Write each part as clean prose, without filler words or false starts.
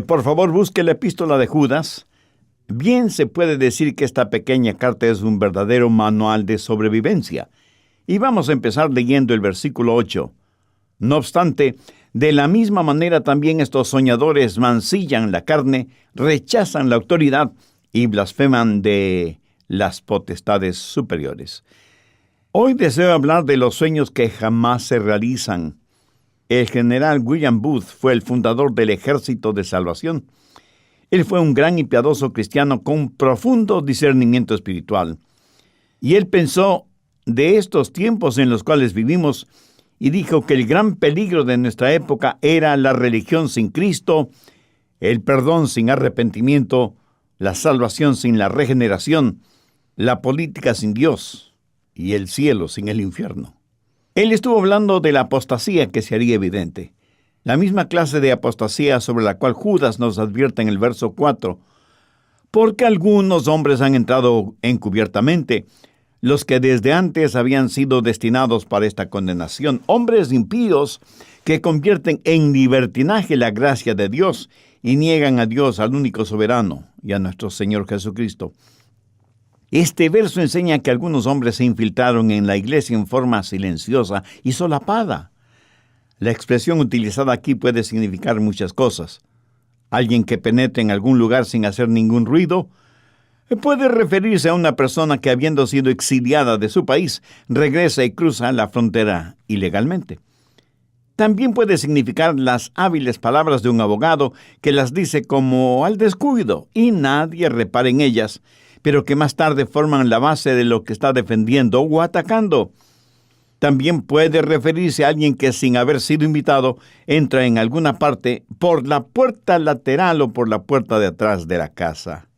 Por favor, busque la epístola de Judas. Bien se puede decir que esta pequeña carta es un verdadero manual de sobrevivencia. Y vamos a empezar leyendo el versículo 8. No obstante, de la misma manera también estos soñadores mancillan la carne, rechazan la autoridad y blasfeman de las potestades superiores. Hoy deseo hablar de los sueños que jamás se realizan. El general William Booth fue el fundador del Ejército de Salvación. Él fue un gran y piadoso cristiano con profundo discernimiento espiritual. Y él pensó de estos tiempos en los cuales vivimos y dijo que el gran peligro de nuestra época era la religión sin Cristo, el perdón sin arrepentimiento, la salvación sin la regeneración, la política sin Dios y el cielo sin el infierno. Él estuvo hablando de la apostasía que se haría evidente. La misma clase de apostasía sobre la cual Judas nos advierte en el verso 4. Porque algunos hombres han entrado encubiertamente, los que desde antes habían sido destinados para esta condenación, hombres impíos que convierten en libertinaje la gracia de Dios y niegan a Dios, al único soberano, y a nuestro Señor Jesucristo. Este verso enseña que algunos hombres se infiltraron en la iglesia en forma silenciosa y solapada. La expresión utilizada aquí puede significar muchas cosas. Alguien que penetre en algún lugar sin hacer ningún ruido. Puede referirse a una persona que, habiendo sido exiliada de su país, regresa y cruza la frontera ilegalmente. También puede significar las hábiles palabras de un abogado que las dice como al descuido y nadie repara en ellas, pero que más tarde forman la base de lo que está defendiendo o atacando. También puede referirse a alguien que, sin haber sido invitado, entra en alguna parte por la puerta lateral o por la puerta de atrás de la casa.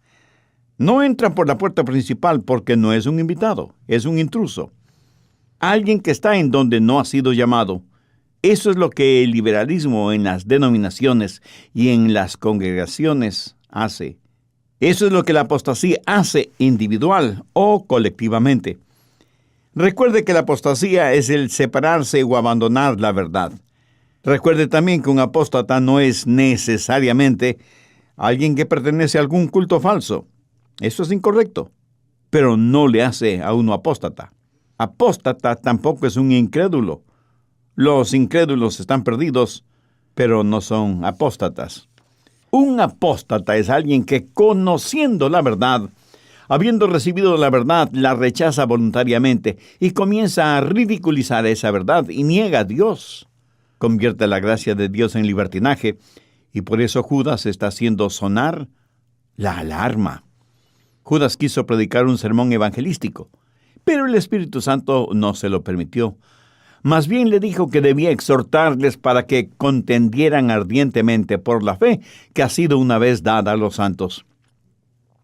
No entra por la puerta principal porque no es un invitado, es un intruso. Alguien que está en donde no ha sido llamado. Eso es lo que el liberalismo en las denominaciones y en las congregaciones hace. Eso es lo que la apostasía hace individual o colectivamente. Recuerde que la apostasía es el separarse o abandonar la verdad. Recuerde también que un apóstata no es necesariamente alguien que pertenece a algún culto falso. Eso es incorrecto, pero no le hace a uno apóstata. Apóstata tampoco es un incrédulo. Los incrédulos están perdidos, pero no son apóstatas. Un apóstata es alguien que, conociendo la verdad, habiendo recibido la verdad, la rechaza voluntariamente y comienza a ridiculizar esa verdad y niega a Dios. Convierte la gracia de Dios en libertinaje y por eso Judas está haciendo sonar la alarma. Judas quiso predicar un sermón evangelístico, pero el Espíritu Santo no se lo permitió. Más bien le dijo que debía exhortarles para que contendieran ardientemente por la fe que ha sido una vez dada a los santos.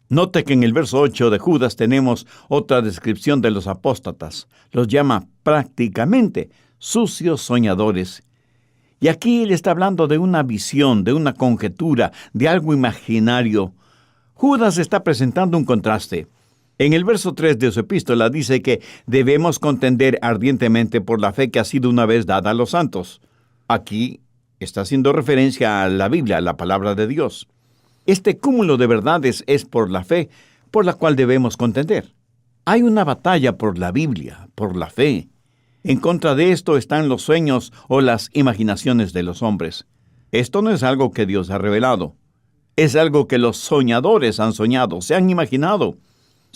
Note que en el verso 8 de Judas tenemos otra descripción de los apóstatas. Los llama prácticamente sucios soñadores. Y aquí él está hablando de una visión, de una conjetura, de algo imaginario. Judas está presentando un contraste. En el verso 3 de su epístola dice que debemos contender ardientemente por la fe que ha sido una vez dada a los santos. Aquí está haciendo referencia a la Biblia, a la palabra de Dios. Este cúmulo de verdades es por la fe, por la cual debemos contender. Hay una batalla por la Biblia, por la fe. En contra de esto están los sueños o las imaginaciones de los hombres. Esto no es algo que Dios ha revelado. Es algo que los soñadores han soñado, se han imaginado.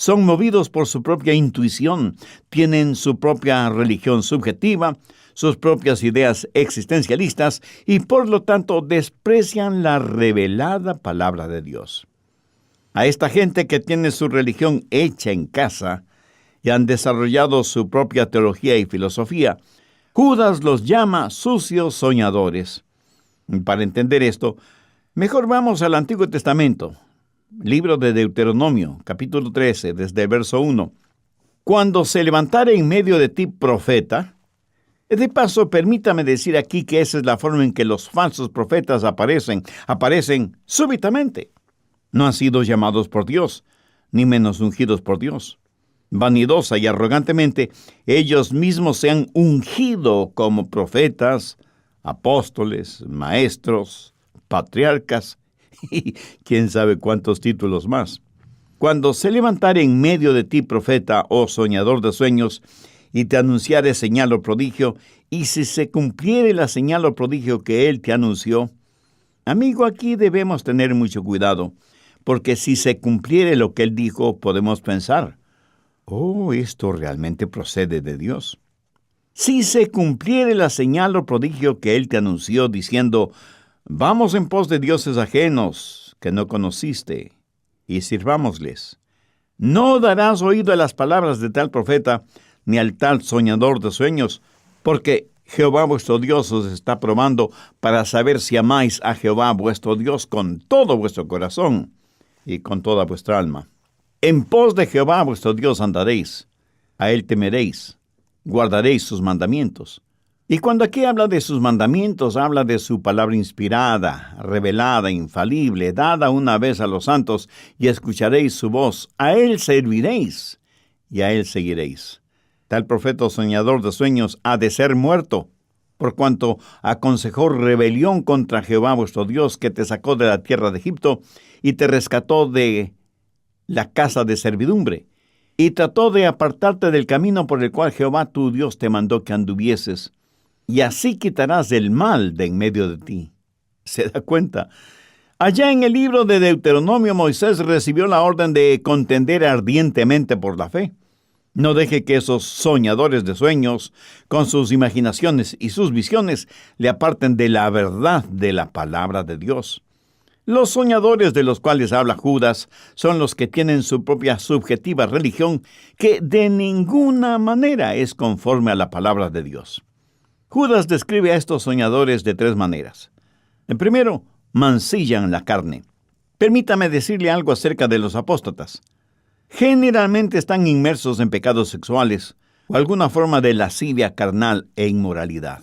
Son movidos por su propia intuición, tienen su propia religión subjetiva, sus propias ideas existencialistas y por lo tanto desprecian la revelada palabra de Dios. A esta gente que tiene su religión hecha en casa y han desarrollado su propia teología y filosofía, Judas los llama sucios soñadores. Para entender esto, mejor vamos al Antiguo Testamento. Libro de Deuteronomio, capítulo 13, desde el verso 1. Cuando se levantare en medio de ti profeta. De paso, permítame decir aquí que esa es la forma en que los falsos profetas aparecen súbitamente. No han sido llamados por Dios, ni menos ungidos por Dios. Vanidosa y arrogantemente, ellos mismos se han ungido como profetas, apóstoles, maestros, patriarcas y quién sabe cuántos títulos más. Cuando se levantare en medio de ti profeta o soñador de sueños, y te anunciare señal o prodigio, y si se cumpliere la señal o prodigio que él te anunció, amigo, aquí debemos tener mucho cuidado, porque si se cumpliere lo que él dijo, podemos pensar, oh, esto realmente procede de Dios. Si se cumpliere la señal o prodigio que él te anunció, diciendo, vamos en pos de dioses ajenos que no conociste, y sirvámosles. No darás oído a las palabras de tal profeta, ni al tal soñador de sueños, porque Jehová vuestro Dios os está probando para saber si amáis a Jehová vuestro Dios con todo vuestro corazón y con toda vuestra alma. En pos de Jehová vuestro Dios andaréis, a él temeréis, guardaréis sus mandamientos. Y cuando aquí habla de sus mandamientos, habla de su palabra inspirada, revelada, infalible, dada una vez a los santos, y escucharéis su voz. A él serviréis, y a él seguiréis. Tal profeta o soñador de sueños ha de ser muerto, por cuanto aconsejó rebelión contra Jehová vuestro Dios, que te sacó de la tierra de Egipto, y te rescató de la casa de servidumbre, y trató de apartarte del camino por el cual Jehová tu Dios te mandó que anduvieses, y así quitarás el mal de en medio de ti. ¿Se da cuenta? Allá en el libro de Deuteronomio, Moisés recibió la orden de contender ardientemente por la fe. No deje que esos soñadores de sueños, con sus imaginaciones y sus visiones, le aparten de la verdad de la palabra de Dios. Los soñadores de los cuales habla Judas son los que tienen su propia subjetiva religión, que de ninguna manera es conforme a la palabra de Dios. Judas describe a estos soñadores de tres maneras. En primero, mancillan la carne. Permítame decirle algo acerca de los apóstatas. Generalmente están inmersos en pecados sexuales o alguna forma de lascivia carnal e inmoralidad.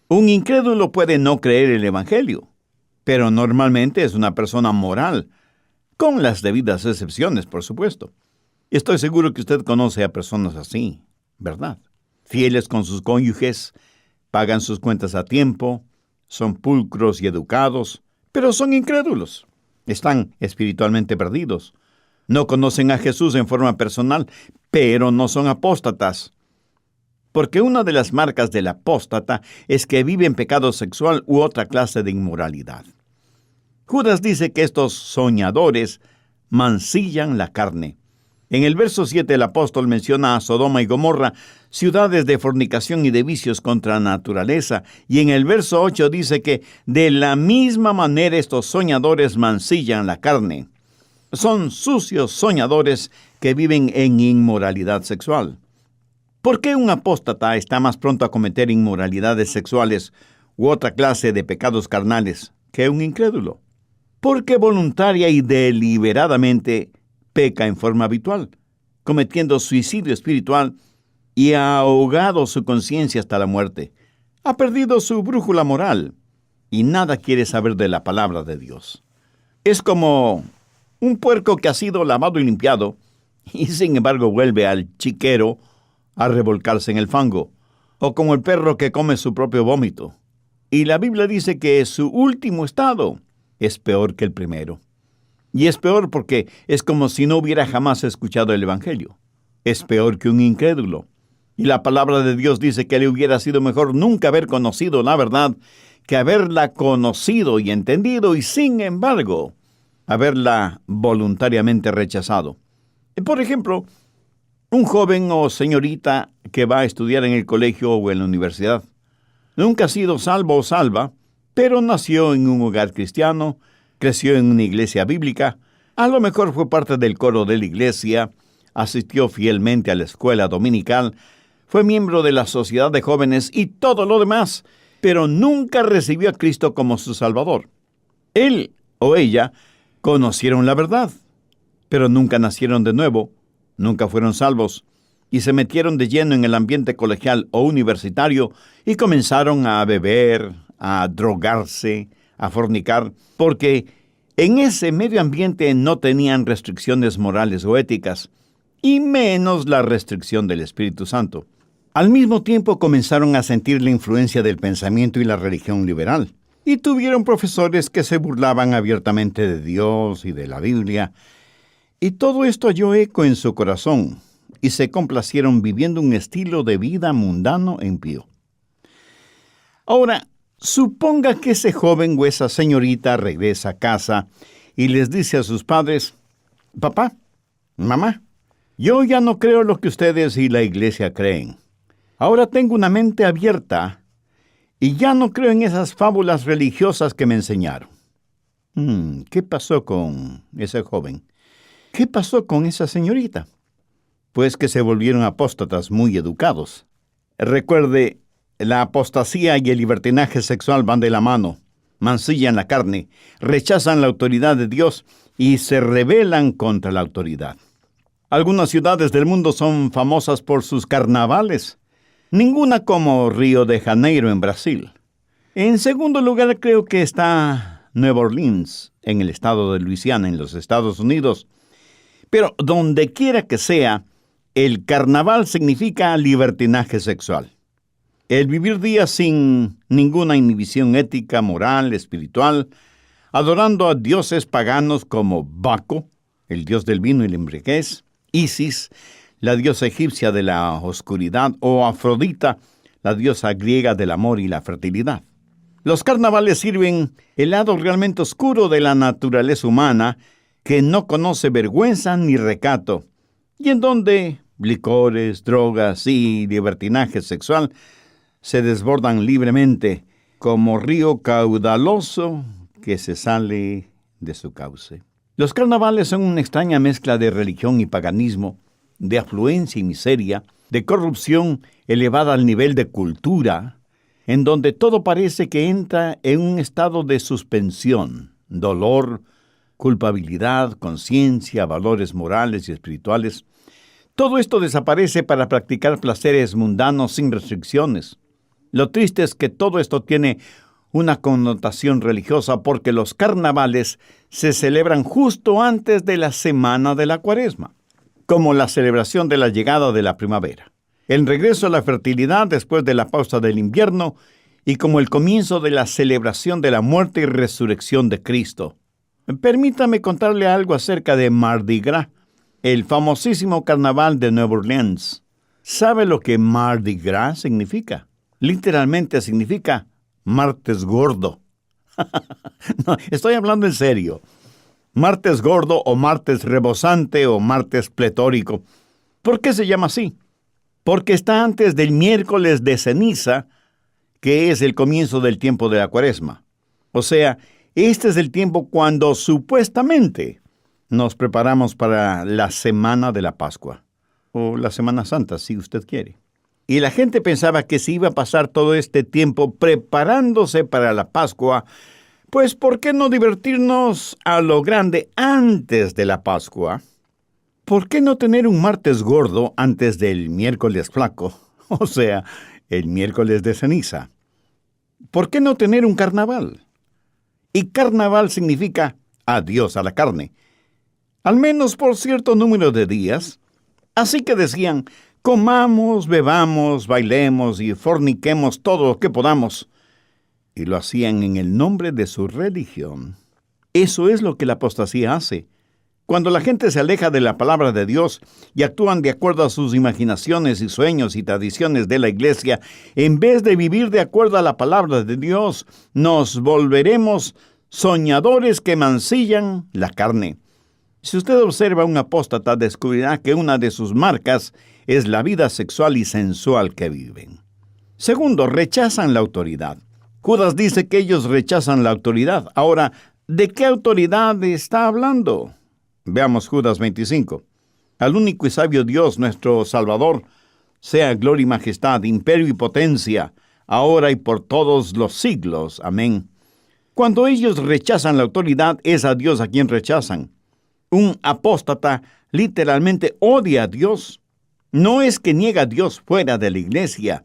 Un incrédulo puede no creer el Evangelio, pero normalmente es una persona moral, con las debidas excepciones, por supuesto. Estoy seguro que usted conoce a personas así, ¿verdad? Fieles con sus cónyuges, pagan sus cuentas a tiempo, son pulcros y educados, pero son incrédulos. Están espiritualmente perdidos. No conocen a Jesús en forma personal, pero no son apóstatas. Porque una de las marcas del apóstata es que vive en pecado sexual u otra clase de inmoralidad. Judas dice que estos soñadores mancillan la carne. En el verso 7 el apóstol menciona a Sodoma y Gomorra, ciudades de fornicación y de vicios contra la naturaleza, y en el verso 8 dice que de la misma manera estos soñadores mancillan la carne. Son sucios soñadores que viven en inmoralidad sexual. ¿Por qué un apóstata está más pronto a cometer inmoralidades sexuales u otra clase de pecados carnales que un incrédulo? Porque voluntaria y deliberadamente peca en forma habitual, cometiendo suicidio espiritual y ha ahogado su conciencia hasta la muerte. Ha perdido su brújula moral y nada quiere saber de la palabra de Dios. Es como un puerco que ha sido lavado y limpiado y sin embargo vuelve al chiquero a revolcarse en el fango, o como el perro que come su propio vómito. Y la Biblia dice que su último estado es peor que el primero. Y es peor porque es como si no hubiera jamás escuchado el Evangelio. Es peor que un incrédulo. Y la palabra de Dios dice que le hubiera sido mejor nunca haber conocido la verdad que haberla conocido y entendido y sin embargo haberla voluntariamente rechazado. Por ejemplo, un joven o señorita que va a estudiar en el colegio o en la universidad. Nunca ha sido salvo o salva, pero nació en un hogar cristiano, creció en una iglesia bíblica, a lo mejor fue parte del coro de la iglesia, asistió fielmente a la escuela dominical, fue miembro de la sociedad de jóvenes y todo lo demás, pero nunca recibió a Cristo como su Salvador. Él o ella conocieron la verdad, pero nunca nacieron de nuevo, nunca fueron salvos, y se metieron de lleno en el ambiente colegial o universitario y comenzaron a beber, a drogarse, a fornicar, porque en ese medio ambiente no tenían restricciones morales o éticas, y menos la restricción del Espíritu Santo. Al mismo tiempo comenzaron a sentir la influencia del pensamiento y la religión liberal. Y tuvieron profesores que se burlaban abiertamente de Dios y de la Biblia. Y todo esto halló eco en su corazón, y se complacieron viviendo un estilo de vida mundano e impío. Ahora, suponga que ese joven o esa señorita regresa a casa y les dice a sus padres: papá, mamá, yo ya no creo lo que ustedes y la iglesia creen. Ahora tengo una mente abierta y ya no creo en esas fábulas religiosas que me enseñaron. ¿Qué pasó con ese joven? ¿Qué pasó con esa señorita? Pues que se volvieron apóstatas muy educados. Recuerde, la apostasía y el libertinaje sexual van de la mano. Mancillan la carne, rechazan la autoridad de Dios y se rebelan contra la autoridad. Algunas ciudades del mundo son famosas por sus carnavales. Ninguna como Río de Janeiro en Brasil. En segundo lugar, creo que está Nueva Orleans, en el estado de Luisiana, en los Estados Unidos. Pero donde quiera que sea, el carnaval significa libertinaje sexual. El vivir días sin ninguna inhibición ética, moral, espiritual, adorando a dioses paganos como Baco, el dios del vino y la embriaguez, Isis, la diosa egipcia de la oscuridad, o Afrodita, la diosa griega del amor y la fertilidad. Los carnavales sirven el lado realmente oscuro de la naturaleza humana, que no conoce vergüenza ni recato, y en donde licores, drogas y libertinaje sexual se desbordan libremente como río caudaloso que se sale de su cauce. Los carnavales son una extraña mezcla de religión y paganismo, de afluencia y miseria, de corrupción elevada al nivel de cultura, en donde todo parece que entra en un estado de suspensión, dolor, culpabilidad, conciencia, valores morales y espirituales. Todo esto desaparece para practicar placeres mundanos sin restricciones. Lo triste es que todo esto tiene una connotación religiosa porque los carnavales se celebran justo antes de la semana de la Cuaresma, como la celebración de la llegada de la primavera, el regreso a la fertilidad después de la pausa del invierno y como el comienzo de la celebración de la muerte y resurrección de Cristo. Permítame contarle algo acerca de Mardi Gras, el famosísimo carnaval de Nueva Orleans. ¿Sabe lo que Mardi Gras significa? Literalmente significa martes gordo. No, estoy hablando en serio. Martes gordo o martes rebosante o martes pletórico. ¿Por qué se llama así? Porque está antes del miércoles de ceniza, que es el comienzo del tiempo de la Cuaresma. O sea, este es el tiempo cuando supuestamente nos preparamos para la semana de la Pascua, o la Semana Santa, si usted quiere. Y la gente pensaba que se iba a pasar todo este tiempo preparándose para la Pascua, pues ¿por qué no divertirnos a lo grande antes de la Pascua? ¿Por qué no tener un martes gordo antes del miércoles flaco? O sea, el miércoles de ceniza. ¿Por qué no tener un carnaval? Y carnaval significa adiós a la carne, al menos por cierto número de días. Así que decían: comamos, bebamos, bailemos y forniquemos todo lo que podamos. Y lo hacían en el nombre de su religión. Eso es lo que la apostasía hace. Cuando la gente se aleja de la palabra de Dios y actúan de acuerdo a sus imaginaciones y sueños y tradiciones de la iglesia, en vez de vivir de acuerdo a la palabra de Dios, nos volveremos soñadores que mancillan la carne. Si usted observa a un apóstata, descubrirá que una de sus marcas es la vida sexual y sensual que viven. Segundo, rechazan la autoridad. Judas dice que ellos rechazan la autoridad. Ahora, ¿de qué autoridad está hablando? Veamos Judas 25. Al único y sabio Dios, nuestro Salvador, sea gloria y majestad, imperio y potencia, ahora y por todos los siglos. Amén. Cuando ellos rechazan la autoridad, es a Dios a quien rechazan. Un apóstata literalmente odia a Dios. No es que niega a Dios fuera de la iglesia,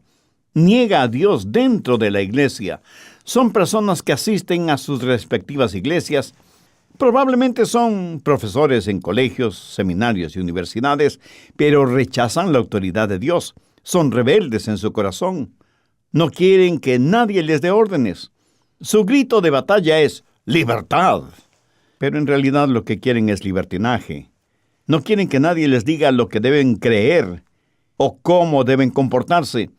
niega a Dios dentro de la iglesia. Son personas que asisten a sus respectivas iglesias. Probablemente son profesores en colegios, seminarios y universidades, pero rechazan la autoridad de Dios. Son rebeldes en su corazón. No quieren que nadie les dé órdenes. Su grito de batalla es ¡libertad! Pero en realidad lo que quieren es libertinaje. No quieren que nadie les diga lo que deben creer o cómo deben comportarse.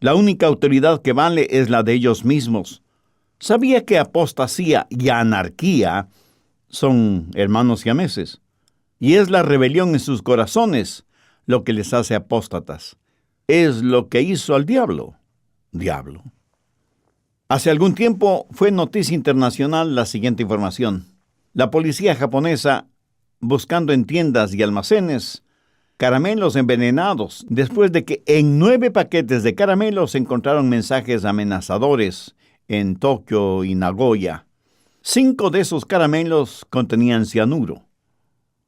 La única autoridad que vale es la de ellos mismos. ¿Sabía que apostasía y anarquía son hermanos siameses? Y es la rebelión en sus corazones lo que les hace apóstatas. Es lo que hizo al diablo. Diablo. Hace algún tiempo fue noticia internacional la siguiente información. La policía japonesa, buscando en tiendas y almacenes caramelos envenenados, después de que en 9 paquetes de caramelos se encontraron mensajes amenazadores en Tokio y Nagoya. 5 de esos caramelos contenían cianuro.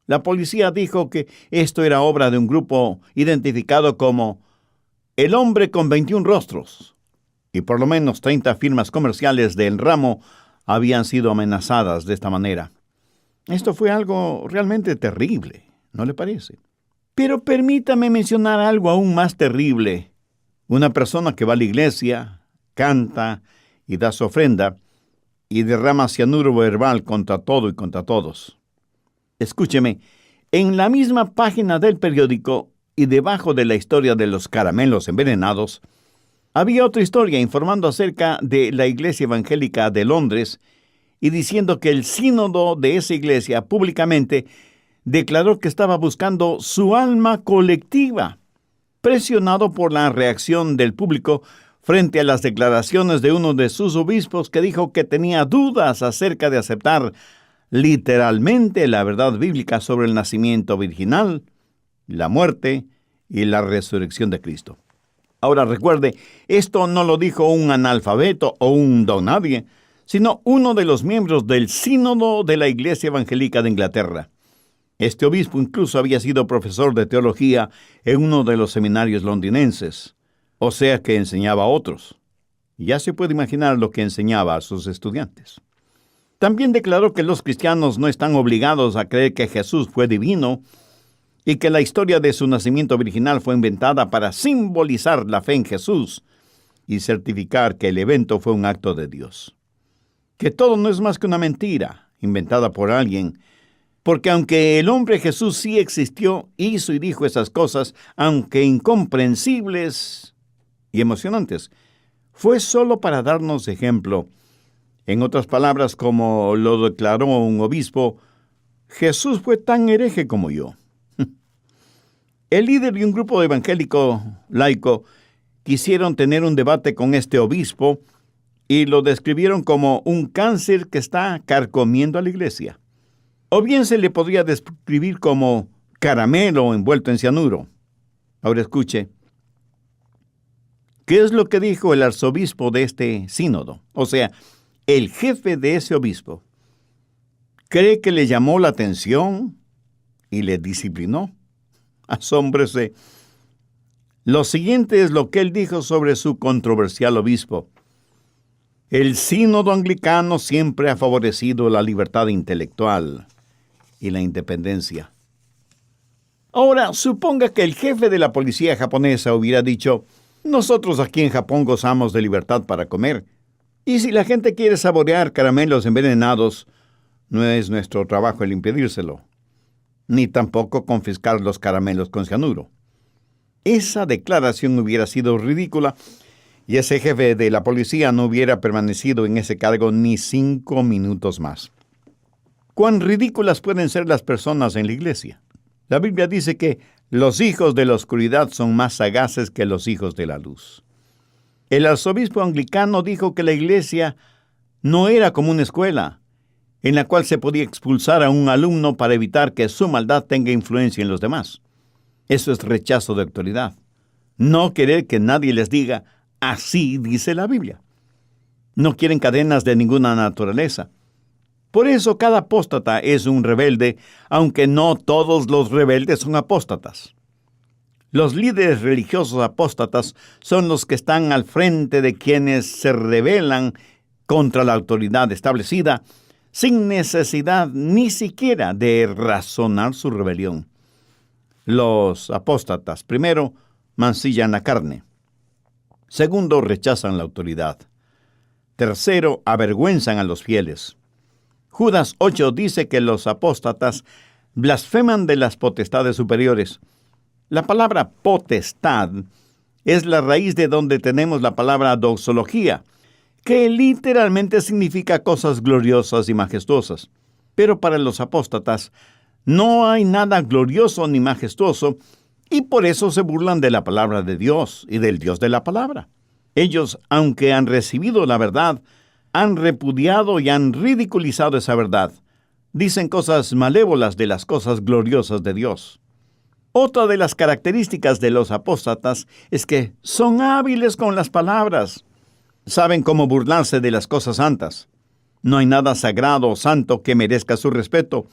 La policía dijo que esto era obra de un grupo identificado como el hombre con 21 rostros, y por lo menos 30 firmas comerciales del ramo habían sido amenazadas de esta manera. Esto fue algo realmente terrible, ¿no le parece? Pero permítame mencionar algo aún más terrible. Una persona que va a la iglesia, canta y da su ofrenda y derrama cianuro verbal contra todo y contra todos. Escúcheme, en la misma página del periódico y debajo de la historia de los caramelos envenenados, había otra historia informando acerca de la Iglesia Evangélica de Londres y diciendo que el sínodo de esa iglesia públicamente declaró que estaba buscando su alma colectiva, presionado por la reacción del público frente a las declaraciones de uno de sus obispos que dijo que tenía dudas acerca de aceptar literalmente la verdad bíblica sobre el nacimiento virginal, la muerte y la resurrección de Cristo. Ahora recuerde, esto no lo dijo un analfabeto o un don nadie, sino uno de los miembros del sínodo de la Iglesia Evangélica de Inglaterra. Este obispo incluso había sido profesor de teología en uno de los seminarios londinenses, o sea que enseñaba a otros. Ya se puede imaginar lo que enseñaba a sus estudiantes. También declaró que los cristianos no están obligados a creer que Jesús fue divino y que la historia de su nacimiento virginal fue inventada para simbolizar la fe en Jesús y certificar que el evento fue un acto de Dios. Que todo no es más que una mentira inventada por alguien, porque aunque el hombre Jesús sí existió, hizo y dijo esas cosas, aunque incomprensibles y emocionantes, fue solo para darnos ejemplo. En otras palabras, como lo declaró un obispo, Jesús fue tan hereje como yo. El líder de un grupo evangélico laico quisieron tener un debate con este obispo y lo describieron como un cáncer que está carcomiendo a la iglesia. O bien se le podría describir como caramelo envuelto en cianuro. Ahora escuche, ¿qué es lo que dijo el arzobispo de este sínodo? O sea, el jefe de ese obispo. ¿Cree que le llamó la atención y le disciplinó? Asómbrese. Lo siguiente es lo que él dijo sobre su controversial obispo. El sínodo anglicano siempre ha favorecido la libertad intelectual y la independencia. Ahora, suponga que el jefe de la policía japonesa hubiera dicho, nosotros aquí en Japón gozamos de libertad para comer, y si la gente quiere saborear caramelos envenenados, no es nuestro trabajo el impedírselo, ni tampoco confiscar los caramelos con cianuro. Esa declaración hubiera sido ridícula, y ese jefe de la policía no hubiera permanecido en ese cargo ni 5 minutos más. ¿Cuán ridículas pueden ser las personas en la iglesia? La Biblia dice que los hijos de la oscuridad son más sagaces que los hijos de la luz. El arzobispo anglicano dijo que la iglesia no era como una escuela, en la cual se podía expulsar a un alumno para evitar que su maldad tenga influencia en los demás. Eso es rechazo de autoridad. No querer que nadie les diga, así dice la Biblia. No quieren cadenas de ninguna naturaleza. Por eso cada apóstata es un rebelde, aunque no todos los rebeldes son apóstatas. Los líderes religiosos apóstatas son los que están al frente de quienes se rebelan contra la autoridad establecida, sin necesidad ni siquiera de razonar su rebelión. Los apóstatas, primero, mancillan la carne. Segundo, rechazan la autoridad. Tercero, avergüenzan a los fieles. Judas 8 dice que los apóstatas blasfeman de las potestades superiores. La palabra potestad es la raíz de donde tenemos la palabra doxología, que literalmente significa cosas gloriosas y majestuosas. Pero para los apóstatas no hay nada glorioso ni majestuoso, y por eso se burlan de la palabra de Dios y del Dios de la palabra. Ellos, aunque han recibido la verdad, han repudiado y han ridiculizado esa verdad. Dicen cosas malévolas de las cosas gloriosas de Dios. Otra de las características de los apóstatas es que son hábiles con las palabras. Saben cómo burlarse de las cosas santas. No hay nada sagrado o santo que merezca su respeto,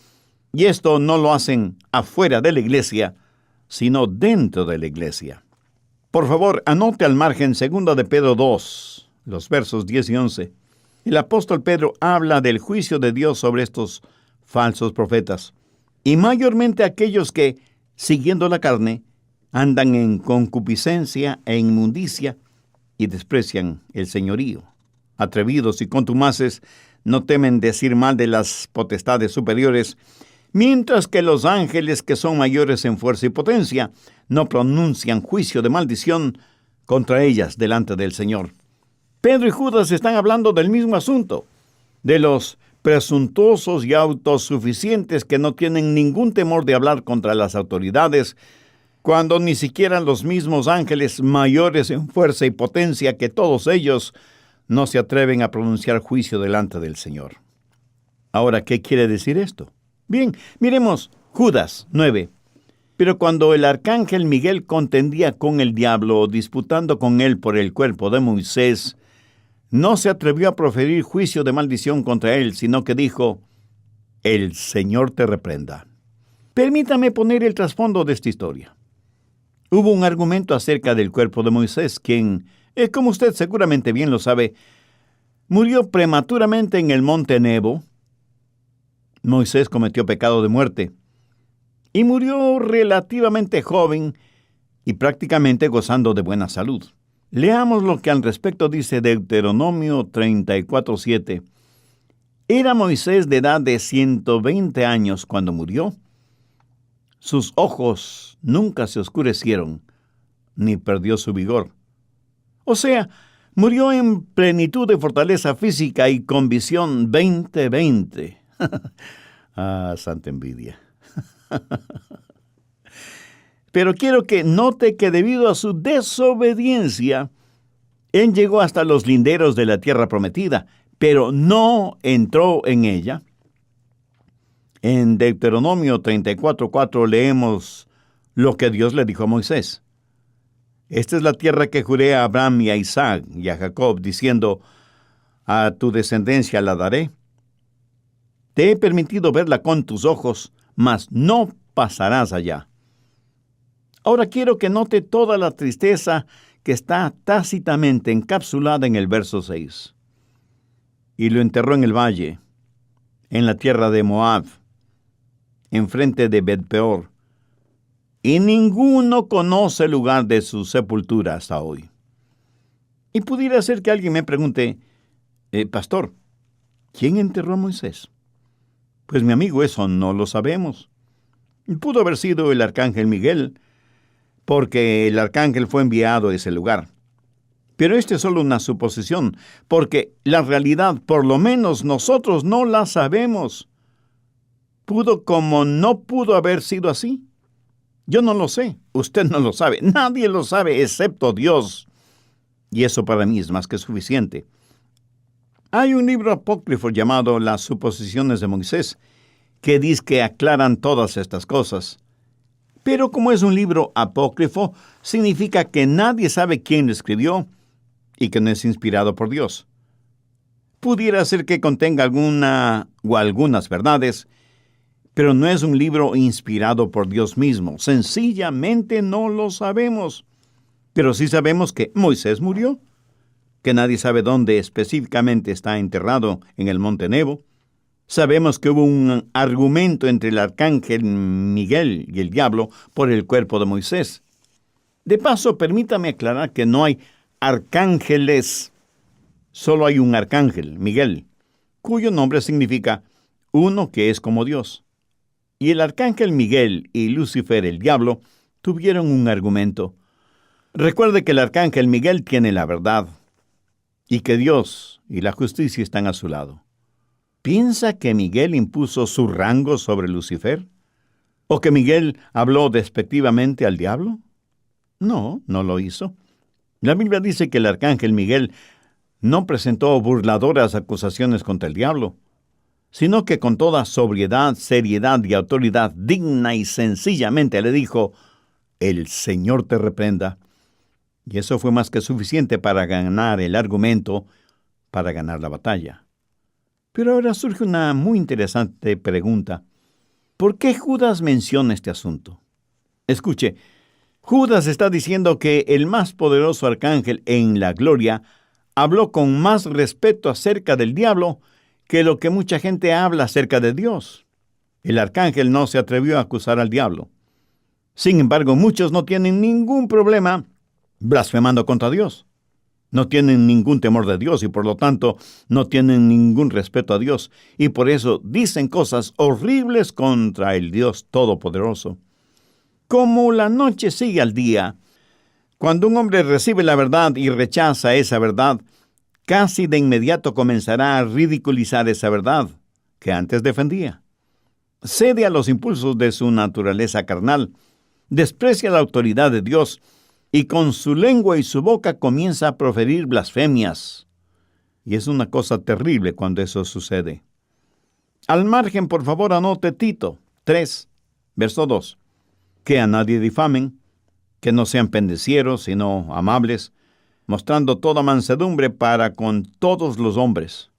y esto no lo hacen afuera de la iglesia, sino dentro de la iglesia. Por favor, anote al margen 2 de Pedro 2, los versos 10 y 11. El apóstol Pedro habla del juicio de Dios sobre estos falsos profetas, y mayormente aquellos que, siguiendo la carne, andan en concupiscencia e inmundicia y desprecian el señorío. Atrevidos y contumaces, no temen decir mal de las potestades superiores, mientras que los ángeles, que son mayores en fuerza y potencia, no pronuncian juicio de maldición contra ellas delante del Señor. Pedro y Judas están hablando del mismo asunto, de los presuntuosos y autosuficientes que no tienen ningún temor de hablar contra las autoridades, cuando ni siquiera los mismos ángeles mayores en fuerza y potencia que todos ellos no se atreven a pronunciar juicio delante del Señor. Ahora, ¿qué quiere decir esto? Bien, miremos Judas 9. Pero cuando el arcángel Miguel contendía con el diablo, disputando con él por el cuerpo de Moisés, no se atrevió a proferir juicio de maldición contra él, sino que dijo: el Señor te reprenda. Permítame poner el trasfondo de esta historia. Hubo un argumento acerca del cuerpo de Moisés, quien, como usted seguramente bien lo sabe, murió prematuramente en el monte Nebo. Moisés cometió pecado de muerte y murió relativamente joven y prácticamente gozando de buena salud. Leamos lo que al respecto dice Deuteronomio 34:7. Era Moisés de edad de 120 años cuando murió. Sus ojos nunca se oscurecieron, ni perdió su vigor. O sea, murió en plenitud de fortaleza física y con visión 20/20. Ah, santa envidia. Pero quiero que note que debido a su desobediencia, él llegó hasta los linderos de la tierra prometida, pero no entró en ella. En Deuteronomio 34:4 leemos lo que Dios le dijo a Moisés. Esta es la tierra que juré a Abraham y a Isaac y a Jacob, diciendo: a tu descendencia la daré. Te he permitido verla con tus ojos, mas no pasarás allá. Ahora quiero que note toda la tristeza que está tácitamente encapsulada en el verso 6. Y lo enterró en el valle, en la tierra de Moab, enfrente de Bet-peor, y ninguno conoce el lugar de su sepultura hasta hoy. Y pudiera ser que alguien me pregunte: pastor, ¿quién enterró a Moisés? Pues mi amigo, eso no lo sabemos. Pudo haber sido el arcángel Miguel, porque el arcángel fue enviado a ese lugar. Pero esto es solo una suposición, porque la realidad, por lo menos nosotros no la sabemos. ¿Pudo como no pudo haber sido así? Yo no lo sé, usted no lo sabe, nadie lo sabe excepto Dios. Y eso para mí es más que suficiente. Hay un libro apócrifo llamado Las Suposiciones de Moisés, que dice que aclaran todas estas cosas. Pero como es un libro apócrifo, significa que nadie sabe quién lo escribió y que no es inspirado por Dios. Pudiera ser que contenga alguna o algunas verdades, pero no es un libro inspirado por Dios mismo. Sencillamente no lo sabemos. Pero sí sabemos que Moisés murió, que nadie sabe dónde específicamente está enterrado en el monte Nebo. Sabemos que hubo un argumento entre el arcángel Miguel y el diablo por el cuerpo de Moisés. De paso, permítame aclarar que no hay arcángeles. Solo hay un arcángel, Miguel, cuyo nombre significa uno que es como Dios. Y el arcángel Miguel y Lucifer, el diablo, tuvieron un argumento. Recuerde que el arcángel Miguel tiene la verdad y que Dios y la justicia están a su lado. ¿Piensa que Miguel impuso su rango sobre Lucifer? ¿O que Miguel habló despectivamente al diablo? No, no lo hizo. La Biblia dice que el arcángel Miguel no presentó burladoras acusaciones contra el diablo, sino que con toda sobriedad, seriedad y autoridad digna y sencillamente le dijo: «El Señor te reprenda». Y eso fue más que suficiente para ganar el argumento, para ganar la batalla. Pero ahora surge una muy interesante pregunta. ¿Por qué Judas menciona este asunto? Escuche, Judas está diciendo que el más poderoso arcángel en la gloria habló con más respeto acerca del diablo que lo que mucha gente habla acerca de Dios. El arcángel no se atrevió a acusar al diablo. Sin embargo, muchos no tienen ningún problema blasfemando contra Dios. No tienen ningún temor de Dios y por lo tanto no tienen ningún respeto a Dios. Y por eso dicen cosas horribles contra el Dios Todopoderoso. Como la noche sigue al día, cuando un hombre recibe la verdad y rechaza esa verdad, casi de inmediato comenzará a ridiculizar esa verdad que antes defendía. Cede a los impulsos de su naturaleza carnal, desprecia la autoridad de Dios y con su lengua y su boca comienza a proferir blasfemias. Y es una cosa terrible cuando eso sucede. Al margen, por favor, anote Tito 3, verso 2. Que a nadie difamen, que no sean pendecieros, sino amables, mostrando toda mansedumbre para con todos los hombres.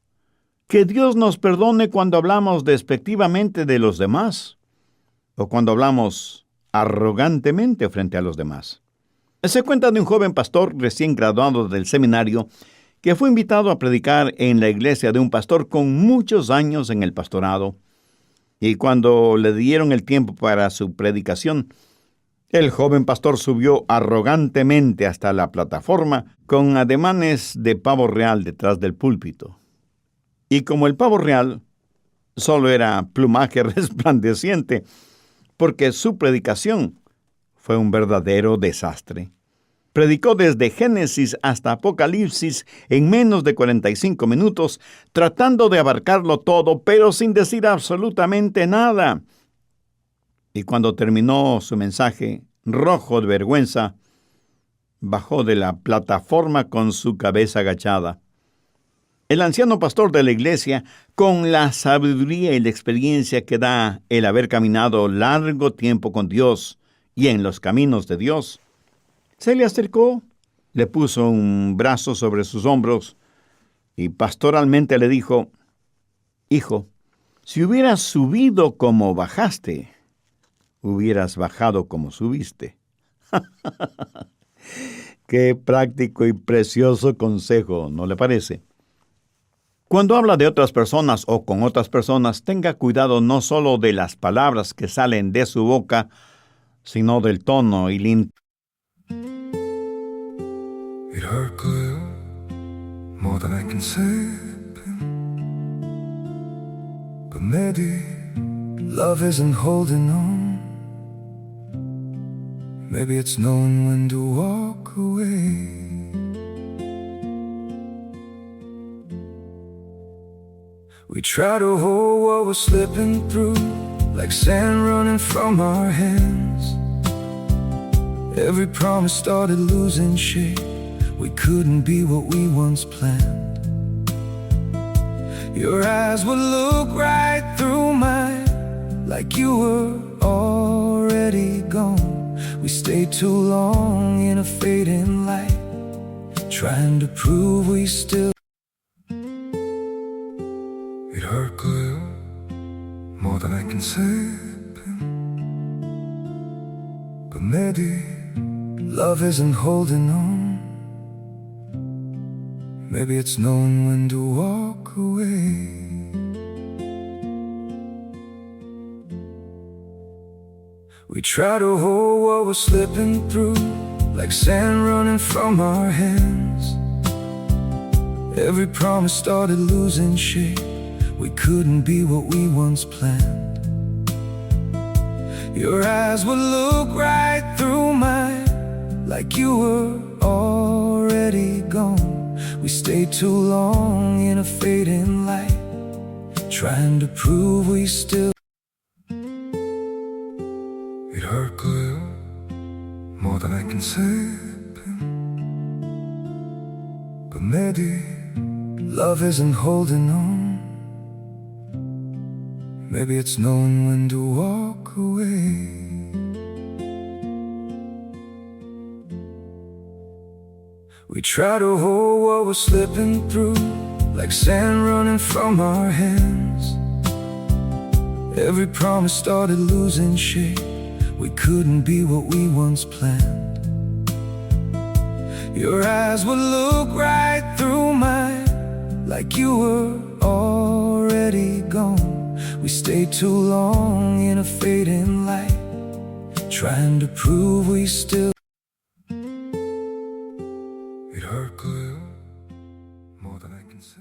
Que Dios nos perdone cuando hablamos despectivamente de los demás, o cuando hablamos arrogantemente frente a los demás. Se cuenta de un joven pastor recién graduado del seminario que fue invitado a predicar en la iglesia de un pastor con muchos años en el pastorado. Y cuando le dieron el tiempo para su predicación, el joven pastor subió arrogantemente hasta la plataforma con ademanes de pavo real detrás del púlpito. Y como el pavo real solo era plumaje resplandeciente, porque su predicación fue un verdadero desastre. Predicó desde Génesis hasta Apocalipsis en menos de 45 minutos, tratando de abarcarlo todo, pero sin decir absolutamente nada. Y cuando terminó su mensaje, rojo de vergüenza, bajó de la plataforma con su cabeza agachada. El anciano pastor de la iglesia, con la sabiduría y la experiencia que da el haber caminado largo tiempo con Dios y en los caminos de Dios, se le acercó, le puso un brazo sobre sus hombros y pastoralmente le dijo: «Hijo, si hubieras subido como bajaste, hubieras bajado como subiste». Qué práctico y precioso consejo, ¿no le parece? Cuando habla de otras personas o con otras personas, tenga cuidado no solo de las palabras que salen de su boca, sino del tono y la It hurt good, more than I can say, but maybe love isn't holding on. Maybe it's knowing when to walk away. We try to hold what we're slipping through, like sand running from our hands. Every promise started losing shape. We couldn't be what we once planned. Your eyes would look right through mine, like you were already gone. We stayed too long in a fading light, trying to prove we still. It hurt good, more than I can say, but maybe love isn't holding on. Maybe it's knowing when to walk away. We try to hold what we're slipping through, like sand running from our hands. Every promise started losing shape. We couldn't be what we once planned. Your eyes would look right through mine, like you were already gone. We stayed too long in a fading light, trying to prove we still. It hurt clear, more than I can say. But maybe love isn't holding on. Maybe it's knowing when to walk away. We try to hold what we're slipping through, like sand running from our hands. Every promise started losing shape. We couldn't be what we once planned. Your eyes would look right through mine, like you were already gone. We stayed too long in a fading light, trying to prove we still. It hurt clear, more than I can say.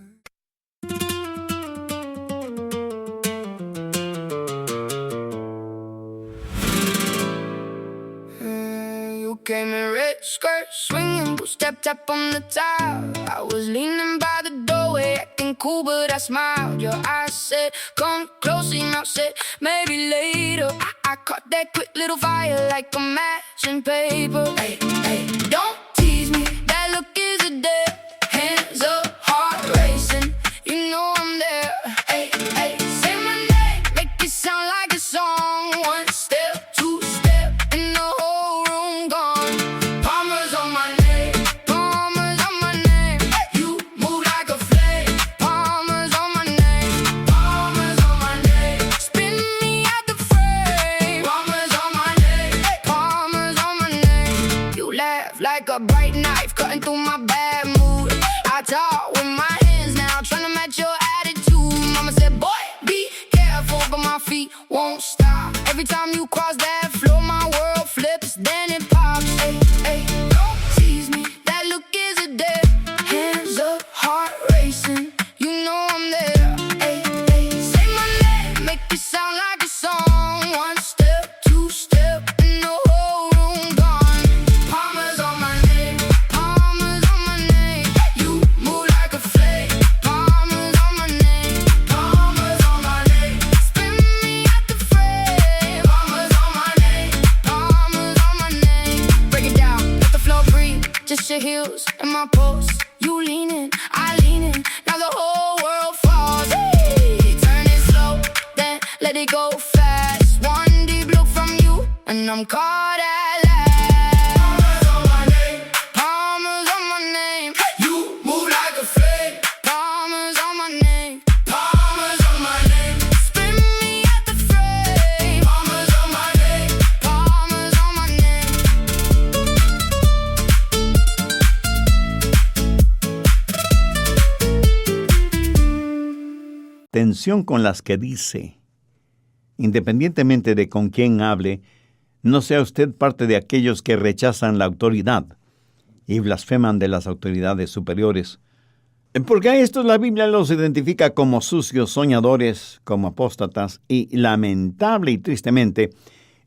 You came in red skirt, swinging, step tap on the tile. I was leaning by the doorway, acting cool, but I smiled. Your eyes said, come close, your mouth said, maybe later. I caught that quick little fire like a match in paper. Hey, hey, don't tease me, that look is a dead. Hands up, heart racing, you know I'm there. Hey, hey, say my name, make it sound like a song. One step, two step, and the whole room gone. Palmers on my name, palmers on my name. You move like a flame. Palmers on my name, palmers on my name. Spin me at the frame. Palmers on my name, palmers on my name. You laugh like a bright knife cutting through my bad mood. I talk with my hands now, trying to match your attitude. Mama said, boy, be careful, but my feet won't stop. Every time you cross that floor, my world flips, then it pops. Hey, hey, don't tease me, that look is a dead. Hands up, heart racing, you know I'm there. Hey, hey, say my name, make it sound like a song. One step, two step, and the whole room gone. Palmers on my name, palmers on my name. You move like a flame. Palmers on my name, palmers on my name. Spin me at the frame. Palmers on my name, palmers on my name. Break it down, let the floor breathe. Just your heels and my pulse. You lean in, I lean in. Now the whole world falls. Hey, turn it slow, then let it go fast. One deep look from you, and I'm caught at last. Palmers on my name, palmers on my name. You move like a flame. Palmers on my name, palmers on my name. Spin me at the frame. Palmers on my name, palmers on my name. Tensión con las que dice. Independientemente de con quién hable, no sea usted parte de aquellos que rechazan la autoridad y blasfeman de las autoridades superiores. Porque a estos la Biblia los identifica como sucios soñadores, como apóstatas, y lamentable y tristemente,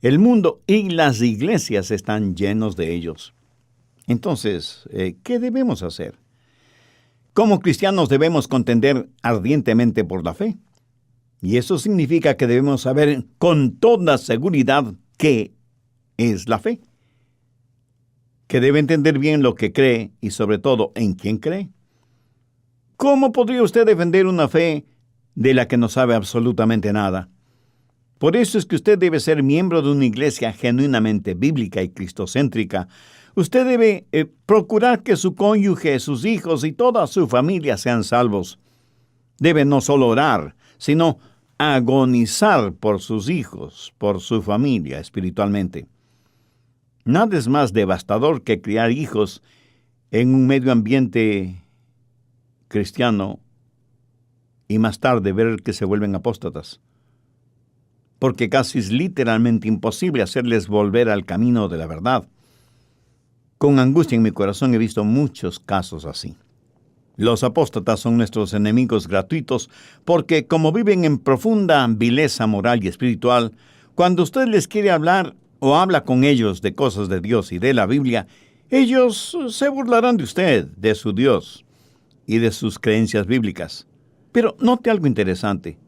el mundo y las iglesias están llenos de ellos. Entonces, ¿qué debemos hacer? Como cristianos debemos contender ardientemente por la fe. Y eso significa que debemos saber con toda seguridad qué es la fe. Que debe entender bien lo que cree y sobre todo en quién cree. ¿Cómo podría usted defender una fe de la que no sabe absolutamente nada? Por eso es que usted debe ser miembro de una iglesia genuinamente bíblica y cristocéntrica. Usted debe procurar que su cónyuge, sus hijos y toda su familia sean salvos. Debe no solo orar, sino agonizar por sus hijos, por su familia espiritualmente. Nada es más devastador que criar hijos en un medio ambiente cristiano y más tarde ver que se vuelven apóstatas. Porque casi es literalmente imposible hacerles volver al camino de la verdad. Con angustia en mi corazón he visto muchos casos así. Los apóstatas son nuestros enemigos gratuitos porque, como viven en profunda vileza moral y espiritual, cuando usted les quiere hablar o habla con ellos de cosas de Dios y de la Biblia, ellos se burlarán de usted, de su Dios y de sus creencias bíblicas. Pero note algo interesante.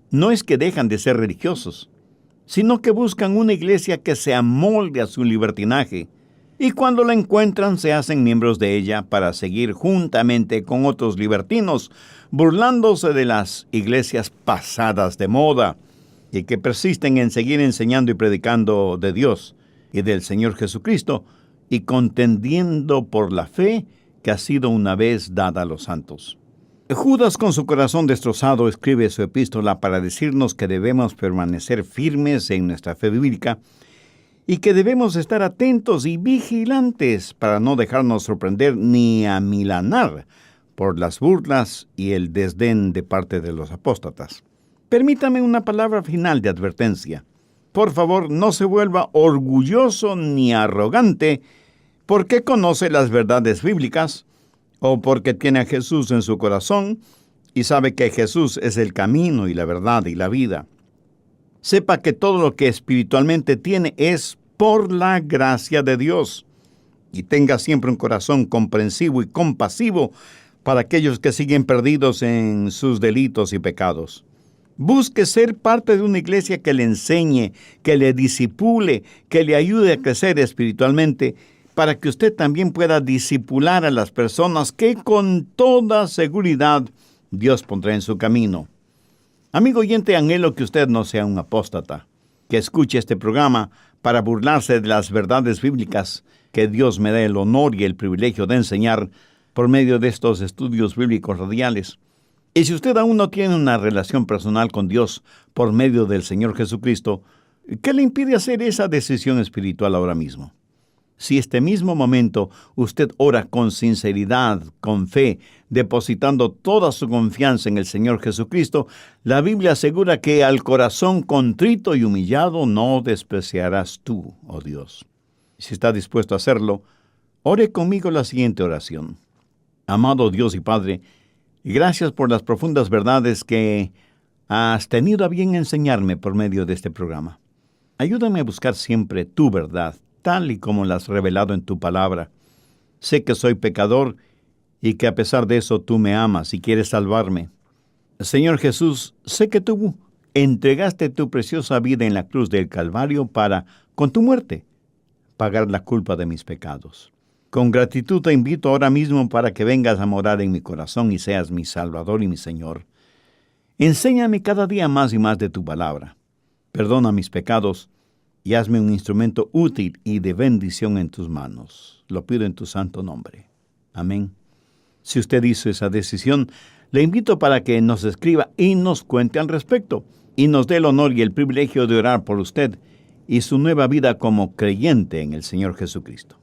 No es que dejan de ser religiosos, sino que buscan una iglesia que se amolde a su libertinaje, y cuando la encuentran se hacen miembros de ella para seguir juntamente con otros libertinos, burlándose de las iglesias pasadas de moda, y que persisten en seguir enseñando y predicando de Dios y del Señor Jesucristo, y contendiendo por la fe que ha sido una vez dada a los santos. Judas, con su corazón destrozado, escribe su epístola para decirnos que debemos permanecer firmes en nuestra fe bíblica y que debemos estar atentos y vigilantes para no dejarnos sorprender ni amilanar por las burlas y el desdén de parte de los apóstatas. Permítame una palabra final de advertencia. Por favor, no se vuelva orgulloso ni arrogante porque conoce las verdades bíblicas o porque tiene a Jesús en su corazón y sabe que Jesús es el camino y la verdad y la vida. Sepa que todo lo que espiritualmente tiene es por la gracia de Dios. Y tenga siempre un corazón comprensivo y compasivo para aquellos que siguen perdidos en sus delitos y pecados. Busque ser parte de una iglesia que le enseñe, que le disipule, que le ayude a crecer espiritualmente, para que usted también pueda discipular a las personas que con toda seguridad Dios pondrá en su camino. Amigo oyente, anhelo que usted no sea un apóstata, que escuche este programa para burlarse de las verdades bíblicas que Dios me da el honor y el privilegio de enseñar por medio de estos estudios bíblicos radiales. Y si usted aún no tiene una relación personal con Dios por medio del Señor Jesucristo, ¿qué le impide hacer esa decisión espiritual ahora mismo? Si este mismo momento usted ora con sinceridad, con fe, depositando toda su confianza en el Señor Jesucristo, la Biblia asegura que al corazón contrito y humillado no despreciarás tú, oh Dios. Si está dispuesto a hacerlo, ore conmigo la siguiente oración. Amado Dios y Padre, gracias por las profundas verdades que has tenido a bien enseñarme por medio de este programa. Ayúdame a buscar siempre tu verdad, tal y como la has revelado en tu palabra. Sé que soy pecador y que a pesar de eso tú me amas y quieres salvarme. Señor Jesús, sé que tú entregaste tu preciosa vida en la cruz del Calvario para, con tu muerte, pagar la culpa de mis pecados. Con gratitud te invito ahora mismo para que vengas a morar en mi corazón y seas mi Salvador y mi Señor. Enséñame cada día más y más de tu palabra. Perdona mis pecados y hazme un instrumento útil y de bendición en tus manos. Lo pido en tu santo nombre. Amén. Si usted hizo esa decisión, le invito para que nos escriba y nos cuente al respecto, y nos dé el honor y el privilegio de orar por usted y su nueva vida como creyente en el Señor Jesucristo.